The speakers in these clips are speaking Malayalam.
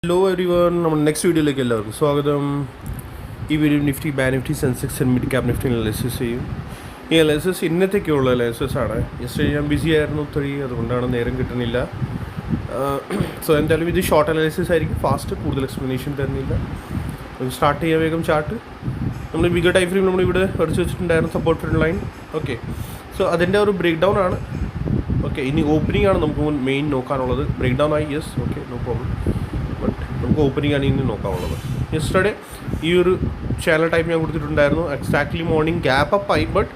ഹലോ എവരി വൺ, നമ്മൾ നെക്സ്റ്റ് വീഡിയോയിലേക്ക് എല്ലാവർക്കും സ്വാഗതം. ഈ video Nifty, bank Nifty, Sensex and mid cap Nifty analysis ചെയ്യും. ഈ അനാലിസിസ് ഇന്നത്തേക്കുള്ള അനാലിസിസ് ആണ്. യെസ്റ്റർഡേ ഞാൻ ബിസി ആയിരുന്നു അതുകൊണ്ടാണ് നേരം കിട്ടുന്നില്ല. സോ എന്തായാലും ഇത് ഷോർട്ട് അനാലിസിസ് ആയിരിക്കും, ഫാസ്റ്റ്, കൂടുതൽ എക്സ്പ്ലനേഷൻ തരുന്നില്ല. സ്റ്റാർട്ട് ചെയ്യാൻ വേഗം ചാർട്ട്. നമ്മൾ ബിഗർ ടൈം ഫ്രെയിം നമ്മളിവിടെ അടിച്ച് വെച്ചിട്ടുണ്ടായിരുന്നു, support trend line. Okay, so അതിൻ്റെ ഒരു ബ്രേക്ക് ഡൗൺ ആണ്. ഓക്കെ, ഇനി ഓപ്പണിംഗ് ആണ് നമുക്ക് മെയിൻ നോക്കാനുള്ളത്. ബ്രേക്ക് ഡൗൺ ആയി, yes, okay, no problem. But നമുക്ക് ഓപ്പണിംഗ് ആണ് ഇനി നോക്കാനുള്ളത്. യെസ്റ്റർഡേ ഈ ഒരു ചാനൽ ടൈപ്പ് ഞാൻ കൊടുത്തിട്ടുണ്ടായിരുന്നു. എക്സാക്ട്ലി മോർണിംഗ് ഗ്യാപ്പ് അപ്പ് ആയി, ബട്ട്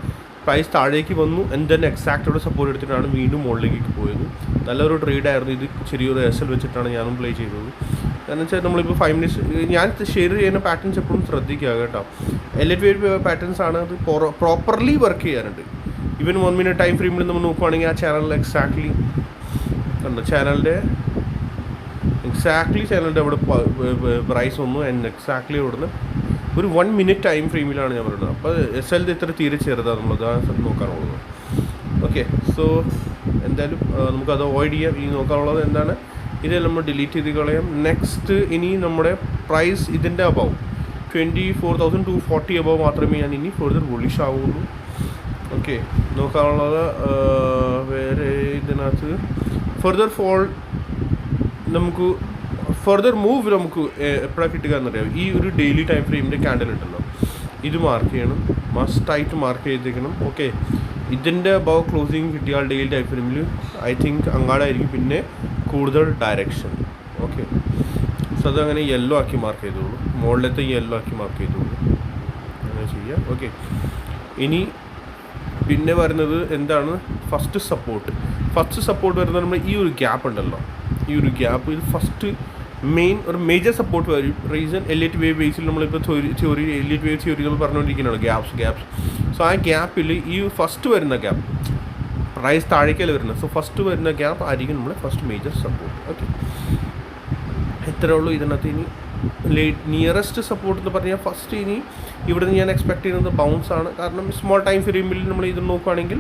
പ്രൈസ് താഴേക്ക് വന്നു. ആൻഡ് ദെൻ എക്സാക്റ്റോടെ സപ്പോർട്ട് എടുത്തിട്ടാണ് വീണ്ടും മുകളിലേക്ക് പോയത്. നല്ലൊരു ട്രേഡായിരുന്നു ഇത്. ചെറിയൊരു എസ് വെച്ചിട്ടാണ് ഞാനും പ്ലേ ചെയ്തത്. കാരണം വെച്ചാൽ നമ്മളിപ്പോൾ 5 മിനിറ്റ്സ് ഞാൻ ഷെയർ ചെയ്യുന്ന പാറ്റേൺസ് എപ്പോഴും ശ്രദ്ധിക്കുക കേട്ടോ. എലിവേറ്റ് പാറ്റേൺസ് ആണ്, അത് പ്രോപ്പർലി വർക്ക് ചെയ്യാറുണ്ട്. ഈവൻ 1 മിനിറ്റ് ടൈം ഫ്രെയിമിൽ നമ്മൾ നോക്കുവാണെങ്കിൽ ആ ചാനലിൽ എക്സാക്ട്ലി കണ്ടോ, ചാനലിൻ്റെ അവിടെ പ്രൈസ് വന്നു. ആൻഡ് എക്സാക്ട്ലി അവിടുന്ന് ഒരു 1 മിനിറ്റ് ടൈം ഫ്രെയിമിലാണ് ഞാൻ പറയുന്നത്. അപ്പോൾ എസ് എൽ ഇത്ര തീരെ ചെറുതാണ്, നമ്മളത് ആ നോക്കാനുള്ളത്. ഓക്കെ, സോ എന്തായാലും നമുക്കത് അവോയ്ഡ് ചെയ്യാം. ഈ നോക്കാനുള്ളത് എന്താണ്, ഇത് നമ്മൾ ഡിലീറ്റ് ചെയ്ത് കളയാം. നെക്സ്റ്റ്, ഇനി നമ്മുടെ പ്രൈസ് ഇതിൻ്റെ അബവ് 24,240 അബവ് മാത്രമേ ഞാൻ ഇനി ഫർദർ ബുള്ളിഷ് ആവുള്ളൂ. ഓക്കെ, നോക്കാനുള്ളത് വേറെ ഇതിനകത്ത് ഫർദർ ഫോൾ നമുക്ക് ഫർദർ മൂവ് നമുക്ക് എപ്പോഴാണ് കിട്ടുക എന്നറിയാം. ഈ ഒരു ഡെയിലി ടൈം ഫ്രെയിമിൻ്റെ ക്യാൻഡിൽ ഉണ്ടല്ലോ, ഇത് മാർക്ക് ചെയ്യണം, മസ്റ്റായിട്ട് മാർക്ക് ചെയ്തേക്കണം. ഓക്കെ, ഇതിൻ്റെ അബവ് ക്ലോസിങ് കിട്ടിയാൽ ഡെയിലി ടൈം ഫ്രെയിമിൽ ഐ തിങ്ക് അങ്ങാടായിരിക്കും പിന്നെ കൂടുതൽ ഡയറക്ഷൻ. ഓക്കെ, സോ അതങ്ങനെ യെല്ലോ ആക്കി മാർക്ക് ചെയ്തോളൂ, മുകളിലത്തെ യെല്ലോ ആക്കി മാർക്ക് ചെയ്തോളൂ, അങ്ങനെ ചെയ്യാം. ഓക്കെ, ഇനി പിന്നെ വരുന്നത് എന്താണ്, ഫസ്റ്റ് സപ്പോർട്ട് വരുന്നത് നമ്മൾ ഈ ഒരു ഗ്യാപ്പ് ഉണ്ടല്ലോ, ഈ ഒരു ഗ്യാപ്പ്, ഇത് ഫസ്റ്റ് ഒരു മേജർ സപ്പോർട്ട് വരും. റീസൺ എലിയറ്റ് വേവ് ബേസിൽ നമ്മളിപ്പോൾ തിയറി എലിയറ്റ് വേവ് തിയറി നമ്മൾ പറഞ്ഞുകൊണ്ടിരിക്കുന്നതാണ്, ഗ്യാപ്സ്. സോ ആ ഗ്യാപ്പിൽ ഈ ഫസ്റ്റ് വരുന്ന ഗ്യാപ്പ് പ്രൈസ് താഴേക്കല്ല വരുന്നത്. സോ ഫസ്റ്റ് വരുന്ന ഗ്യാപ്പ് ആയിരിക്കും നമ്മുടെ ഫസ്റ്റ് മേജർ സപ്പോർട്ട്. ഓക്കെ, ഇത്രയേ ഉള്ളൂ ഇതിനകത്ത്. ഇനി നിയറസ്റ്റ് സപ്പോർട്ട് എന്ന് പറഞ്ഞാൽ ഫസ്റ്റ് ഇനി ഇവിടെ നിന്ന് ഞാൻ എക്സ്പെക്ട് ചെയ്യുന്നത് ബൗൺസ് ആണ്. കാരണം സ്മോൾ ടൈം ഫ്രെയിമിൽ നമ്മൾ ഇത് നോക്കുകയാണെങ്കിൽ,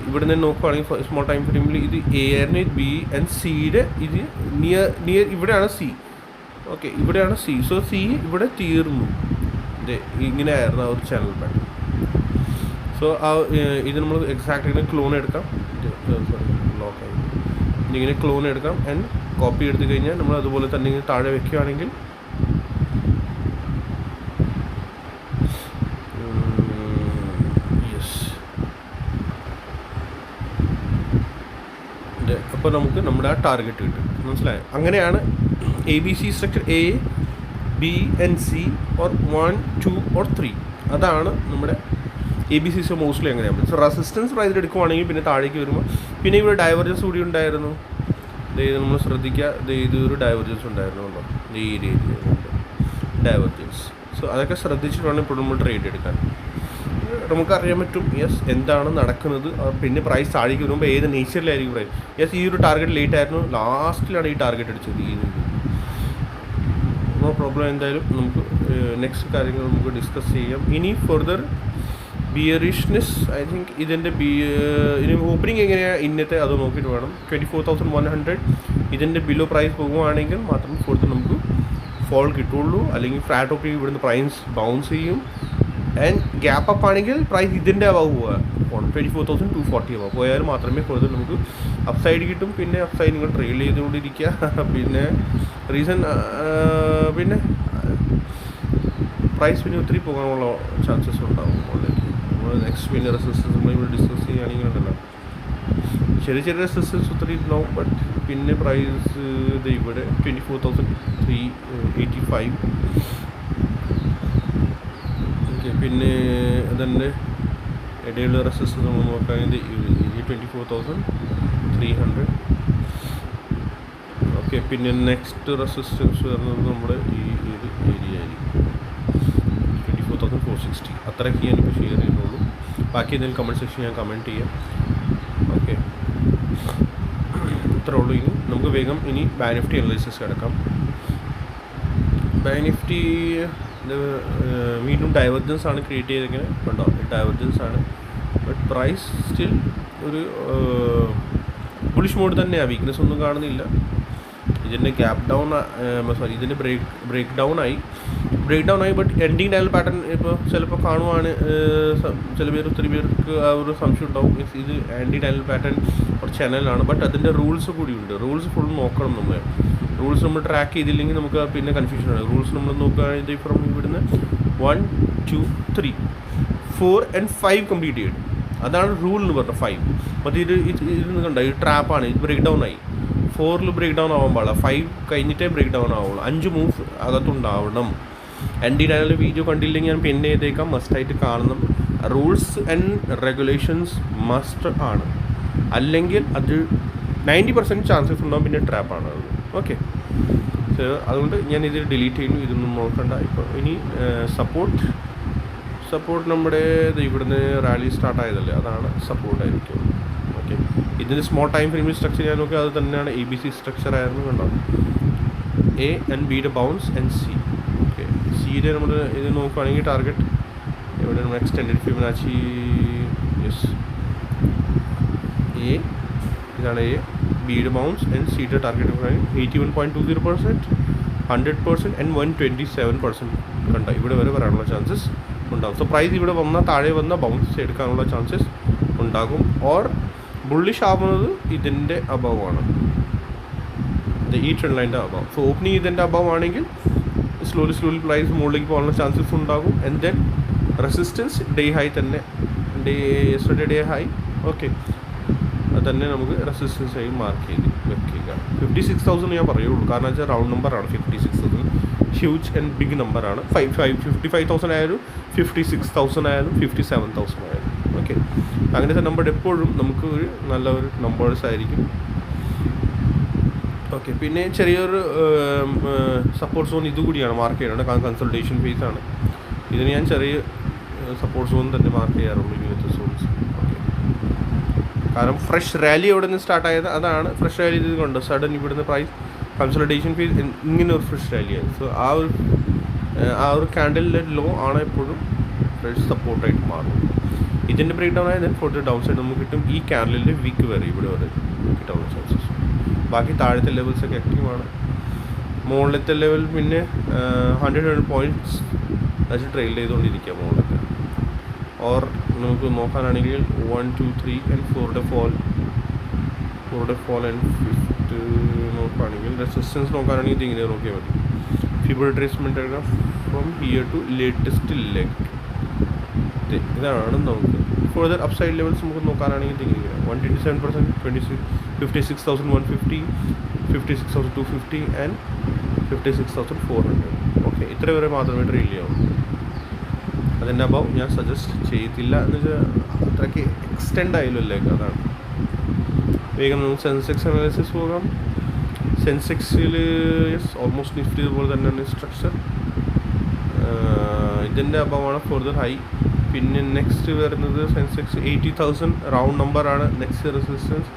ഇവിടെ നിന്ന് നോക്കുകയാണെങ്കിൽ സ്മോൾ ടൈം ഫ്രെയിമിൽ ഇത് എ ആയിരുന്നു, ഇത് ബി ആൻഡ് സിയുടെ ഇത് നിയർ ഇവിടെയാണ് സി. ഓക്കെ, ഇവിടെയാണ് സി. സോ സി ഇവിടെ തീർന്നു. ഇങ്ങനെ ആയിരുന്നു ആ ഒരു ചാനൽ പാറ്റേൺ. സോ ഇത് നമ്മൾ എക്സാക്ട് ഇങ്ങനെ ക്ലോൺ എടുക്കാം, ലോക്കായി ഇങ്ങനെ ക്ലോൺ എടുക്കാം. ആൻഡ് കോപ്പി എടുത്തു കഴിഞ്ഞാൽ നമ്മൾ അതുപോലെ തന്നെ ഇങ്ങനെ താഴെ വെക്കുകയാണെങ്കിൽ അപ്പോൾ നമുക്ക് നമ്മുടെ ആ ടാർഗറ്റ് കിട്ടും. മനസ്സിലായോ? അങ്ങനെയാണ് ABC structure, A, B and C or 1, 2 or 3. അതാണ് നമ്മുടെ ABC മോസ്റ്റ്ലി അങ്ങനെയാണ്. സോ റെസിസ്റ്റൻസ് പ്രൈസിൽ എടുക്കുവാണെങ്കിൽ പിന്നെ താഴേക്ക് വരുമ്പോൾ പിന്നെ ഇവിടെ ഡൈവർജൻസ് കൂടി ഉണ്ടായിരുന്നു. ഇത് നമ്മൾ ശ്രദ്ധിക്കുക, ഇതൊരു ഡൈവർജൻസ് ഉണ്ടായിരുന്നു കേട്ടോ, ഈ ഏരിയയിൽ ഡൈവർജൻസ്. സോ അതൊക്കെ ശ്രദ്ധിച്ചിട്ട് വേണം ഇപ്പോൾ നമ്മൾ ട്രേഡ് എടുക്കാൻ. നമുക്കറിയാൻ പറ്റും യെസ് എന്താണ് നടക്കുന്നത്. പിന്നെ പ്രൈസ് താഴേക്ക് വരുമ്പോൾ ഏത് നേച്ചറിലായിരിക്കും പ്രൈസ്. യെസ്, ഈ ഒരു ടാർഗറ്റ് ലേറ്റ് ആയിരുന്നു, ലാസ്റ്റിലാണ് ഈ ടാർഗറ്റ് അടിച്ചത്. No problem. എന്തായാലും നമുക്ക് നെക്സ്റ്റ് കാര്യങ്ങൾ നമുക്ക് ഡിസ്കസ് ചെയ്യാം. ഇനി ഫർദർ ബിയറിഷ്നെസ് ഐ തിങ്ക് ഇതിൻ്റെ ഇനി ഓപ്പണിംഗ് എങ്ങനെയാണ് ഇന്നത്തെ അത് നോക്കിയിട്ട് വേണം. 24,100 ഇതിൻ്റെ ബിലോ പ്രൈസ് പോകുകയാണെങ്കിൽ മാത്രം ഫർദർ നമുക്ക് ഫോൾ കിട്ടുള്ളൂ. അല്ലെങ്കിൽ ഫ്ലാറ്റ് ഓപ്പണിംഗ് ഇവിടുന്ന് പ്രൈസ് ബൗൺസ് ചെയ്യും. ആൻഡ് ഗ്യാപ്പ് അപ്പ് ആണെങ്കിൽ പ്രൈസ് ഇതിൻ്റെ അബവ് പോകാം, 24,240 അബവ് പോയാൽ മാത്രമേ ഫർദർ നമുക്ക് അപ്സൈഡ് കിട്ടും. പിന്നെ അപ്സൈഡ് നിങ്ങൾ ട്രെയിൽ ചെയ്തുകൊണ്ടിരിക്കുക. പിന്നെ റീസൺ പിന്നെ പ്രൈസ് പിന്നെ ഒത്തിരി പോകാനുള്ള ചാൻസസ് ഉണ്ടാവും മുകളിലേക്ക്. നമ്മൾ നെക്സ്റ്റ് പിന്നെ റെസിസ്റ്റൻസ് നമ്മളിവിടെ ഡിസ്കസ് ചെയ്യുകയാണെങ്കിൽ ഉണ്ടല്ലോ, ചെറിയ റെസിസ്റ്റൻസ് ഒത്തിരി ഉണ്ടാവും. ബട്ട് പിന്നെ പ്രൈസ് ഇത് ഇവിടെ 24,385. പിന്നെ അതിൻ്റെ ഇടയിലുള്ള റെസിസ്റ്റൻസ് നമ്മൾ നോക്കുകയാണെങ്കിൽ 24,300. ഓക്കെ, പിന്നെ നെക്സ്റ്റ് റെസിസ്റ്റൻസ് വരുന്നത് നമ്മുടെ ഈ ഒരു ഏരിയ ആയിരിക്കും 24,460. അത്രയൊക്കെ ഞാനിപ്പോൾ ഷെയർ ചെയ്യുന്നുള്ളൂ. ബാക്കി എന്തെങ്കിലും കമൻറ്റ് സെക്ഷൻ ഞാൻ കമൻറ്റ് ചെയ്യാം. ഓക്കെ, ഇത്രേ ഉള്ളൂ. ഇനി നമുക്ക് വേഗം ഇനി ബാങ്ക് നിഫ്റ്റി അനലൈസിസ് കിടക്കാം. ബാങ്ക് നിഫ്റ്റി വീണ്ടും ഡൈവർജൻസ് ആണ് ക്രിയേറ്റ് ചെയ്തിരിക്കുന്നത്. കണ്ടോ, ഡൈവർജൻസ് ആണ്. ബട്ട് പ്രൈസ് സ്റ്റിൽ ഒരു ബുളിഷ് മോഡ് തന്നെയാണ്, വീക്ക്നെസ് ഒന്നും കാണുന്നില്ല. ഇതിൻ്റെ ഗ്യാപ്പ് ഡൗൺ, സോറി ഇതിൻ്റെ ബ്രേക്ക് ഡൗൺ ആയി, ബട്ട് എൻഡിങ് ഡയൽ പാറ്റേൺ ഇപ്പോൾ ചിലപ്പോൾ കാണുവാണ്, ചില പേര് ഒത്തിരി പേർക്ക് ആ ഒരു സംശയം ഉണ്ടാവും, ഇത് ആൻറ്റി ഡയൽ പാറ്റേൺ ഒരു ചാനലാണ്, ബട്ട് അതിൻ്റെ റൂൾസ് കൂടിയുണ്ട്. റൂൾസ് ഫുൾ നോക്കണം നമ്മൾ. റൂൾസ് നമ്മൾ ട്രാക്ക് ചെയ്തില്ലെങ്കിൽ നമുക്ക് പിന്നെ കൺഫ്യൂഷനാണ്. റൂൾസ് നമ്മൾ നോക്കുകയാണെങ്കിൽ ഫ്രം ഇവിടുന്ന് 1 2 3 4 and 5 കംപ്ലീറ്റ് ചെയ്യും. അതാണ് റൂൾ എന്ന് പറഞ്ഞത് 5. അപ്പോൾ ഇത് കണ്ട ഈ ട്രാപ്പാണ്, ഇത് ബ്രേക്ക് ഡൗൺ ആയി. 4 ബ്രേക്ക് ഡൗൺ ആവാൻ പാടില്ല, 5 കഴിഞ്ഞിട്ടേ ബ്രേക്ക് ഡൗൺ ആവുള്ളൂ. 5 മൂവ് അകത്തുണ്ടാവണം. എൻ്റെ ഡയലിൽ വീഡിയോ കണ്ടില്ലെങ്കിൽ ഞാൻ പിന്നെ ചെയ്തേക്കാം, മസ്റ്റായിട്ട് കാണണം. റൂൾസ് ആൻഡ് റെഗുലേഷൻസ് മസ്റ്റ് ആണ്, അല്ലെങ്കിൽ അത് 90% ചാൻസസ് ഉണ്ടാവും പിന്നെ ട്രാപ്പാണ് അത്. ഓക്കെ, സോ അതുകൊണ്ട് ഞാൻ ഇത് ഡിലീറ്റ് ചെയ്യുന്നു, ഇതൊന്നും നോക്കണ്ട. ഇപ്പോൾ ഇനി സപ്പോർട്ട് നമ്മുടെ ഇവിടുന്ന് റാലി സ്റ്റാർട്ട് ആയതല്ലേ, അതാണ് സപ്പോർട്ടായിരിക്കും. ഓക്കെ, ഇതിൻ്റെ സ്മോൾ ടൈം ഫ്രെയിമിൽ സ്ട്രക്ചർ ഞാൻ നോക്കി, അത് തന്നെയാണ് ABC സ്ട്രക്ചർ ആയിരുന്നു. കണ്ടോ, A and B യുടെ ബൗൺസ് ആൻഡ് C. ഓക്കെ, സിയുടെ നമ്മൾ ഇത് നോക്കുകയാണെങ്കിൽ ടാർഗറ്റ് ഇവിടെ നമ്മൾ എക്സ്റ്റെൻഡഡ് ഫിബൊനാച്ചി, യെസ്, A ഇതാണ് A, ബിയുടെ ബൗൺസ് ആൻഡ് സിയുടെ ടാർഗറ്റ് നോക്കുകയാണെങ്കിൽ 81.20%, 100% ആൻഡ് 127%. കണ്ട ഇവിടെ വരെ വരാനുള്ള ചാൻസസ് ഉണ്ടാകും. സോ പ്രൈസ് ഇവിടെ വന്നാൽ താഴെ വന്ന ബൗൺസ് എടുക്കാനുള്ള ചാൻസസ് ഉണ്ടാകും. ഓർ ബുള്ളിഷ് ആവുന്നത് ഇതിൻ്റെ അബവാണ്, ഈ ട്രെൻഡ് ലൈൻ്റെ അബവ്. സോ ഓപ്പണിങ് ഇതിൻ്റെ അബവ് ആണെങ്കിൽ സ്ലോലി പ്രൈസ് മുകളിലേക്ക് പോകാനുള്ള ചാൻസസ് ഉണ്ടാകും. And then resistance day high തന്നെ, യെസ്റ്റർഡേ ഡേ ഹൈ. ഓക്കെ, അത് തന്നെ നമുക്ക് റെസിസ്റ്റൻസ് ആയി മാർക്ക് ചെയ്ത് വെക്കുക. 56,000 ഞാൻ പറയുള്ളൂ, കാരണം വെച്ചാൽ റൗണ്ട് നമ്പറാണ് 56,000, ഹ്യൂജ് ആൻഡ് ബിഗ് നമ്പറാണ്. 55,000 ആയാലും 56,000 ആയാലും 57,000 ആയാലും. ഓക്കെ, അങ്ങനത്തെ നമ്പർ എപ്പോഴും നമുക്ക് ഒരു നല്ല ഒരു നമ്പേഴ്സ് ആയിരിക്കും. ഓക്കെ, പിന്നെ ചെറിയൊരു സപ്പോർട്ട് സോൺ ഇതുകൂടിയാണ് മാർക്ക് ചെയ്യുന്നത്, കാരണം കൺസൾട്ടേഷൻ ഫേസ് ആണ്. ഇതിന് ഞാൻ ചെറിയ സപ്പോർട്ട് സോൺ തന്നെ മാർക്ക് ചെയ്യാറുള്ളൂ ഇങ്ങനത്തെ സോൺസ്. ഓക്കെ, കാരണം ഫ്രഷ് റാലി എവിടെ നിന്ന് സ്റ്റാർട്ട് ആയത്, അതാണ് ഫ്രഷ് റാലി. ഇത് കൊണ്ട് സഡൻ ഇവിടുന്ന് പ്രൈസ് കൺസൾട്ടേഷൻ ഫേസ് ഇങ്ങനെ ഒരു ഫ്രഷ് റാലിയായി. സോ ആ ഒരു ക്യാൻഡലിൻ്റെ ലോ ആണ് എപ്പോഴും ഫ്രഷ് സപ്പോർട്ടായിട്ട് മാറും. ഇതിൻ്റെ ബ്രേക്ക് ഡൗൺ ആയതിന് ഫോർ ഡൗൺ സൈഡ് നമുക്ക് കിട്ടും ഈ ക്യാൻഡലിൻ്റെ വീക്ക് വരെ ഇവിടെ വരെ കിട്ടാനുള്ള ചാൻസസ്. ബാക്കി താഴത്തെ ലെവൽസൊക്കെ ആക്റ്റീവാണ്. മുകളിലത്തെ ലെവൽ പിന്നെ 100 പോയിൻറ്റ്സ് വെച്ച് ട്രെയിൽ ചെയ്തുകൊണ്ടിരിക്കുക മുകളിലത്തെ. ഓർ നമുക്ക് നോക്കാനാണെങ്കിൽ 1 2 3 and 4 fall and 5th നോക്കുകയാണെങ്കിൽ റെസിസ്റ്റൻസ് നോക്കാനാണെങ്കിൽ ഇതിങ്ങനെ നോക്കിയാൽ മതി. ഫിബർ ട്രേസ്മെൻറ്റ് എടുക്കാം from here to latest leg. ഇതാണ് നമുക്ക് ഫർദർ അപ്സൈഡ് ലെവൽസ് നമുക്ക് നോക്കാനാണെങ്കിൽ ഇതിങ്ങനെ 127%, 56,150, 56,250 ആൻഡ് 56,400. ഓക്കെ, ഇത്ര വരെ മാത്രമേ ട്രെയിൽ ചെയ്യാവൂ. അതിൻ്റെ അബവ് ഞാൻ സജസ്റ്റ് ചെയ്തില്ല, എന്ന് വെച്ചാൽ അത്രയ്ക്ക് എക്സ്റ്റെൻഡ് ആയില്ലല്ലേ. അതാണ് വേഗം നമുക്ക് സെൻസെക്സ് അനാലിസിസ് പോകാം. സെൻസെക്സിൽ യെസ് ഓൾമോസ്റ്റ് നിഫ്റ്റി ഇതുപോലെ തന്നെയാണ് സ്ട്രക്ചർ. ഇതിൻ്റെ അബവാണ് ഫർദർ ഹൈ. പിന്നെ നെക്സ്റ്റ് വരുന്നത് സെൻസെക്സ് 80,000 റൗണ്ട് നമ്പറാണ് നെക്സ്റ്റ് റെസിസ്റ്റൻസ്.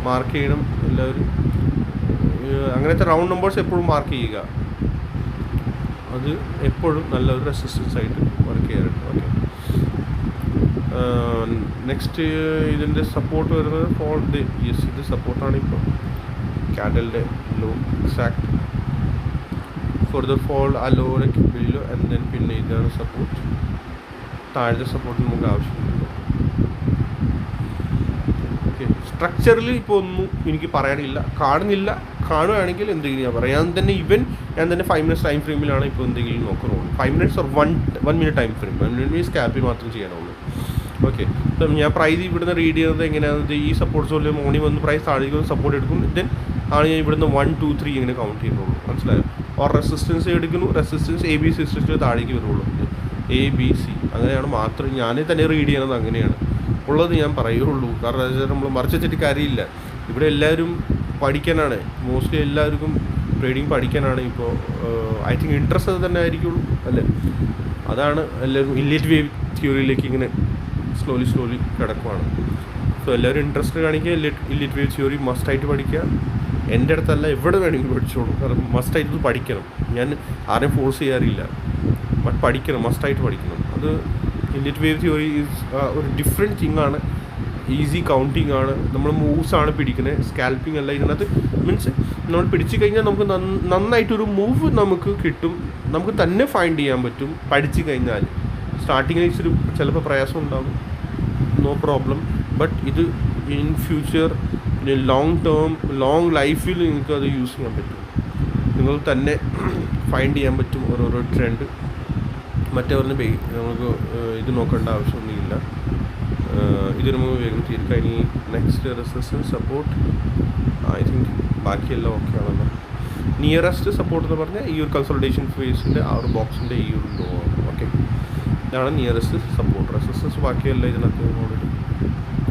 മാർക്ക് ചെയ്യണം എല്ലാവരും. അങ്ങനത്തെ റൗണ്ട് നമ്പേഴ്സ് എപ്പോഴും മാർക്ക് ചെയ്യുക, അത് എപ്പോഴും നല്ലൊരു റെസിസ്റ്റൻസ് ആയിട്ട് വർക്ക് ചെയ്യാറുണ്ട്. ഓക്കെ, നെക്സ്റ്റ് ഇതിൻ്റെ സപ്പോർട്ട് വരുന്നത് ഫോൾ. യെസ്, ഇത് സപ്പോർട്ടാണ് ഇപ്പോൾ ക്യാൻഡലിൻ്റെ low exact. For the fall ആ ലോയിലേക്ക് ബില്ലോ ആൻഡ് ദെൻ പിന്നെ ഇതാണ് സപ്പോർട്ട്. താഴത്തെ സപ്പോർട്ട് നമുക്ക് ആവശ്യമില്ല. ഓക്കെ, സ്ട്രക്ചറിൽ ഇപ്പോൾ ഒന്നും എനിക്ക് പറയാനില്ല, കാണുകയാണെങ്കിൽ എന്തെങ്കിലും ഞാൻ പറയാം. ഞാൻ തന്നെ 5 minutes ടൈം ഫ്രെയിമിലാണ് ഇപ്പോൾ എന്തെങ്കിലും നോക്കുന്നുള്ളൂ. 5 minutes or 1 minute time frame. 1 minute സ്കാൽപ്പിൽ മാത്രം ചെയ്യാനുള്ളൂ. ഓക്കെ, അപ്പം ഞാൻ പ്രൈസ് ഇവിടുന്ന് റീഡ് ചെയ്യുന്നത് എങ്ങനെയാണെന്ന്, ഈ സപ്പോർട്ട് സോണിൽ മോർണിംഗ് വന്ന് പ്രൈസ് താഴേക്ക് വന്ന് സപ്പോർട്ട് എടുക്കും. ദെൻ ആണ് ഞാൻ ഇവിടുന്ന് 1 2 3 ഇങ്ങനെ കൗണ്ട് ചെയ്യുന്നുള്ളൂ. മനസ്സിലായോ? ഓർ റെസിസ്റ്റൻസ് എടുക്കുന്നു, റെസിസ്റ്റൻസ് ABC സിസ്റ്റത്തിൽ താഴേക്ക് വരുള്ളൂ. ABC അങ്ങനെയാണ് മാത്രം ഞാൻ തന്നെ റീഡ് ചെയ്യണത്. അങ്ങനെയാണ് ഉള്ളത് ഞാൻ പറയുള്ളൂ. കാരണം നമ്മൾ മറിച്ച് വെച്ചിട്ട് കാര്യമില്ല. ഇവിടെ എല്ലാവരും പഠിക്കാനാണ്, മോസ്റ്റ്ലി എല്ലാവർക്കും ട്രേഡിങ് പഠിക്കാനാണ് ഇപ്പോൾ. ഐ തിങ്ക് ഇൻട്രസ്റ്റ് അത് തന്നെ ആയിരിക്കുള്ളൂ അല്ലേ. അതാണ് എല്ലാവരും ഇല്ലീറ്റ് വേവ് തിയറിയിലേക്ക് ഇങ്ങനെ സ്ലോലി കിടക്കുവാണ്. സോ എല്ലാവരും ഇൻട്രസ്റ്റ് കാണിക്കുക. ഇല്ലീറ്റ് വേവ് തിയറി മസ്റ്റായിട്ട് പഠിക്കുക. എൻ്റെ അടുത്തല്ല, എവിടെ വേണമെങ്കിലും പഠിച്ചോളൂ. കാരണം മസ്റ്റായിട്ട് പഠിക്കണം. ഞാൻ ആരെയും ഫോഴ്സ് ചെയ്യാറില്ല, ബട്ട് പഠിക്കണം, മസ്റ്റായിട്ട് പഠിക്കണം. അത് ഇല്ലീറ്റ് വേവ് തിയറി ഈസ് ഒരു ഡിഫറെൻറ്റ് തിങ്ങാണ് ഈസി കൗണ്ടിങ് ആണ്. നമ്മൾ മൂവ്സ് ആണ് പിടിക്കുന്നത്, സ്കാൽപ്പിംഗ് അല്ല ഇതിനകത്ത്. മീൻസ് നമ്മൾ പിടിച്ചു കഴിഞ്ഞാൽ നമുക്ക് നന്നായിട്ടൊരു മൂവ് നമുക്ക് കിട്ടും, നമുക്ക് തന്നെ ഫൈൻഡ് ചെയ്യാൻ പറ്റും പഠിച്ചു കഴിഞ്ഞാൽ. സ്റ്റാർട്ടിങ്ങിൽ ഇച്ചിരി ചിലപ്പോൾ പ്രയാസം ഉണ്ടാകും, നോ പ്രോബ്ലം. ബട്ട് ഇത് in future long term long ലൈഫിൽ നിങ്ങൾക്ക് അത് യൂസ് ചെയ്യാൻ പറ്റും. നിങ്ങൾ തന്നെ ഫൈൻഡ് ചെയ്യാൻ പറ്റും ഓരോരോ ട്രെൻഡ്. മറ്റവരിന് നമുക്ക് ഇത് നോക്കേണ്ട ആവശ്യമൊന്നുമില്ല. ഇത് നമുക്ക് വേഗം തീർക്കാം. ഇനി next resistance support I think ബാക്കിയെല്ലാം ഓക്കെ ആണല്ലോ. നിയറസ്റ്റ് സപ്പോർട്ട് എന്ന് പറഞ്ഞാൽ ഈ ഒരു കൺസൾട്ടേഷൻ ഫേസിൻ്റെ ആ ഒരു ബോക്സിൻ്റെ ഈ ഒരു ലോ ആണ്. ഓക്കെ, ഇതാണ് നിയറസ്റ്റ് സപ്പോർട്ട്. റെസിസ്റ്റൻസ് ബാക്കിയെല്ലാം ഇതിനകത്ത് ഓൾറെഡി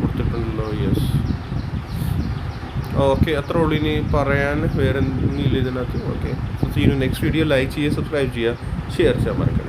കൊടുത്തിട്ടുണ്ടല്ലോ. യെസ്, ഓക്കെ, അത്ര ഉള്ളൂ. ഇനി പറയാൻ വേറെ എന്തെങ്കിലും ഇതിനകത്ത്. Okay, so see you next video. Like ചെയ്യുക, സബ്സ്ക്രൈബ് ചെയ്യുക, ഷെയർ ചെയ്യാൻ മറക്കരുത്.